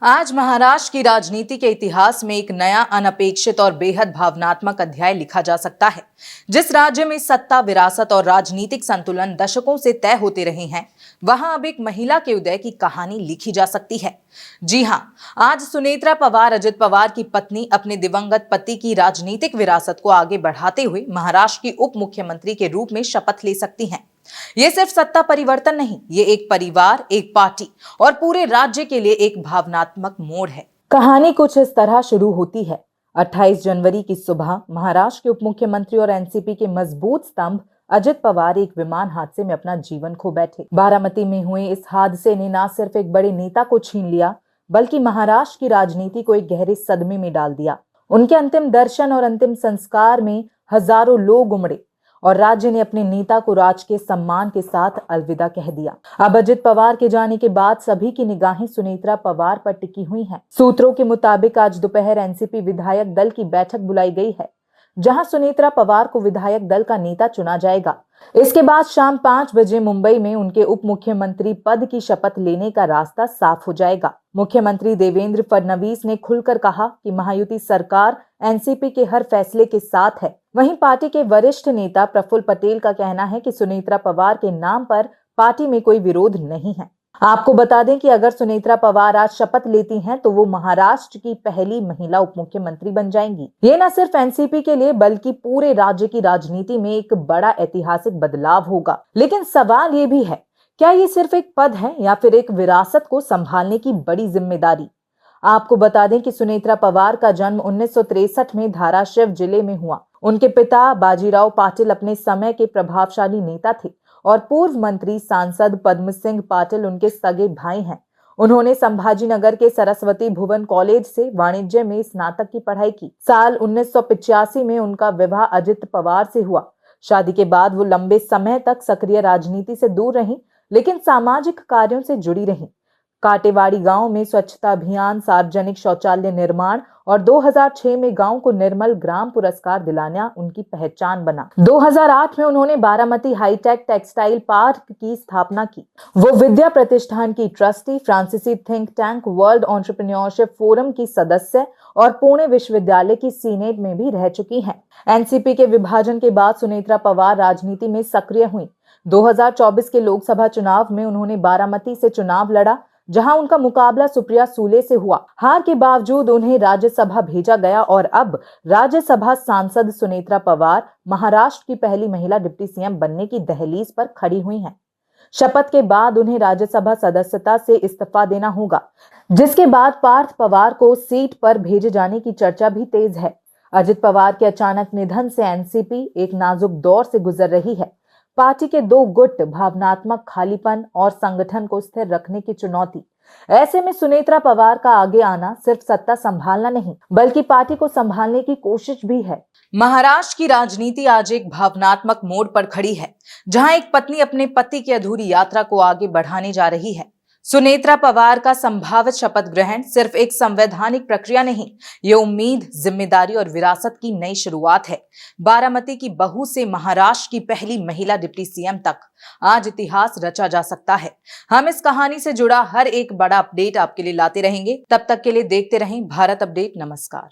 आज महाराष्ट्र की राजनीति के इतिहास में एक नया, अनपेक्षित और बेहद भावनात्मक अध्याय लिखा जा सकता है। जिस राज्य में सत्ता, विरासत और राजनीतिक संतुलन दशकों से तय होते रहे हैं, वहां अब एक महिला के उदय की कहानी लिखी जा सकती है। जी हां, आज सुनेत्रा पवार, अजित पवार की पत्नी, अपने दिवंगत पति की राजनीतिक विरासत को आगे बढ़ाते हुए महाराष्ट्र की उप मुख्यमंत्री के रूप में शपथ ले सकती हैं। ये सिर्फ सत्ता परिवर्तन नहीं, ये एक परिवार, एक पार्टी और पूरे राज्य के लिए एक भावनात्मक मोड़ है। कहानी कुछ इस तरह शुरू होती है। 28 जनवरी की सुबह महाराष्ट्र के उप मुख्यमंत्री और एनसीपी के मजबूत स्तंभ अजित पवार एक विमान हादसे में अपना जीवन खो बैठे। बारामती में हुए इस हादसे ने न सिर्फ एक बड़े नेता को छीन लिया, बल्कि महाराष्ट्र की राजनीति को एक गहरे सदमे में डाल दिया। उनके अंतिम दर्शन और अंतिम संस्कार में हजारों लोग उमड़े और राज्य ने अपने नेता को राजकीय सम्मान के साथ अलविदा कह दिया। अब अजित पवार के जाने के बाद सभी की निगाहें सुनेत्रा पवार पर टिकी हुई हैं। सूत्रों के मुताबिक आज दोपहर एनसीपी विधायक दल की बैठक बुलाई गई है, जहां सुनेत्रा पवार को विधायक दल का नेता चुना जाएगा। इसके बाद शाम 5 बजे मुंबई में उनके उप मुख्यमंत्री पद की शपथ लेने का रास्ता साफ हो जाएगा। मुख्यमंत्री देवेंद्र फडणवीस ने खुलकर कहा कि महायुति सरकार एनसीपी के हर फैसले के साथ है। वहीं पार्टी के वरिष्ठ नेता प्रफुल्ल पटेल का कहना है कि सुनेत्रा पवार के नाम पर पार्टी में कोई विरोध नहीं है। आपको बता दें कि अगर सुनेत्रा पवार आज शपथ लेती हैं, तो वो महाराष्ट्र की पहली महिला उप मुख्यमंत्री बन जाएंगी। ये न सिर्फ एनसीपी के लिए बल्कि पूरे राज्य की राजनीति में एक बड़ा ऐतिहासिक बदलाव होगा। लेकिन सवाल ये भी है, क्या ये सिर्फ एक पद है या फिर एक विरासत को संभालने की बड़ी जिम्मेदारी? आपको बता दें कि सुनेत्रा पवार का जन्म 1963 में धाराशिव जिले में हुआ। उनके पिता बाजीराव पाटिल अपने समय के प्रभावशाली नेता थे और पूर्व मंत्री सांसद पद्म सिंह पाटिल उनके सगे भाई हैं। उन्होंने संभाजीनगर के सरस्वती भुवन कॉलेज से वाणिज्य में स्नातक की पढ़ाई की। साल 1985 में उनका विवाह अजित पवार से हुआ। शादी के बाद वो लंबे समय तक सक्रिय राजनीति से दूर रहीं, लेकिन सामाजिक कार्यों से जुड़ी रहीं। काटेवाड़ी गांव में स्वच्छता अभियान, सार्वजनिक शौचालय निर्माण और 2006 में गांव को निर्मल ग्राम पुरस्कार दिलाना उनकी पहचान बना। 2008 में उन्होंने बारामती हाईटेक टेक्सटाइल पार्क की स्थापना की। वो विद्या प्रतिष्ठान की ट्रस्टी, फ्रांसीसी think tank world entrepreneurship forum की सदस्य और पुणे विश्वविद्यालय की सीनेट में भी रह चुकी हैं। एनसीपी के विभाजन के बाद सुनेत्रा पवार राजनीति में सक्रिय हुई। 2024 के लोकसभा चुनाव में उन्होंने बारामती से चुनाव लड़ा, जहां उनका मुकाबला सुप्रिया सूले से हुआ। हार के बावजूद उन्हें राज्यसभा भेजा गया और अब राज्यसभा सांसद सुनेत्रा पवार महाराष्ट्र की पहली महिला डिप्टी सीएम बनने की दहलीज पर खड़ी हुई हैं। शपथ के बाद उन्हें राज्यसभा सदस्यता से इस्तीफा देना होगा, जिसके बाद पार्थ पवार को सीट पर भेजे जाने की चर्चा भी तेज है। अजित पवार के अचानक निधन से एनसीपी एक नाजुक दौर से गुजर रही है। पार्टी के दो गुट, भावनात्मक खालीपन और संगठन को स्थिर रखने की चुनौती। ऐसे में सुनेत्रा पवार का आगे आना सिर्फ सत्ता संभालना नहीं, बल्कि पार्टी को संभालने की कोशिश भी है। महाराष्ट्र की राजनीति आज एक भावनात्मक मोड़ पर खड़ी है, जहां एक पत्नी अपने पति की अधूरी यात्रा को आगे बढ़ाने जा रही है। सुनेत्रा पवार का संभावित शपथ ग्रहण सिर्फ एक संवैधानिक प्रक्रिया नहीं, ये उम्मीद, जिम्मेदारी और विरासत की नई शुरुआत है। बारामती की बहू से महाराष्ट्र की पहली महिला डिप्टी सीएम तक आज इतिहास रचा जा सकता है। हम इस कहानी से जुड़ा हर एक बड़ा अपडेट आपके लिए लाते रहेंगे। तब तक के लिए देखते रहें भारत अपडेट। नमस्कार।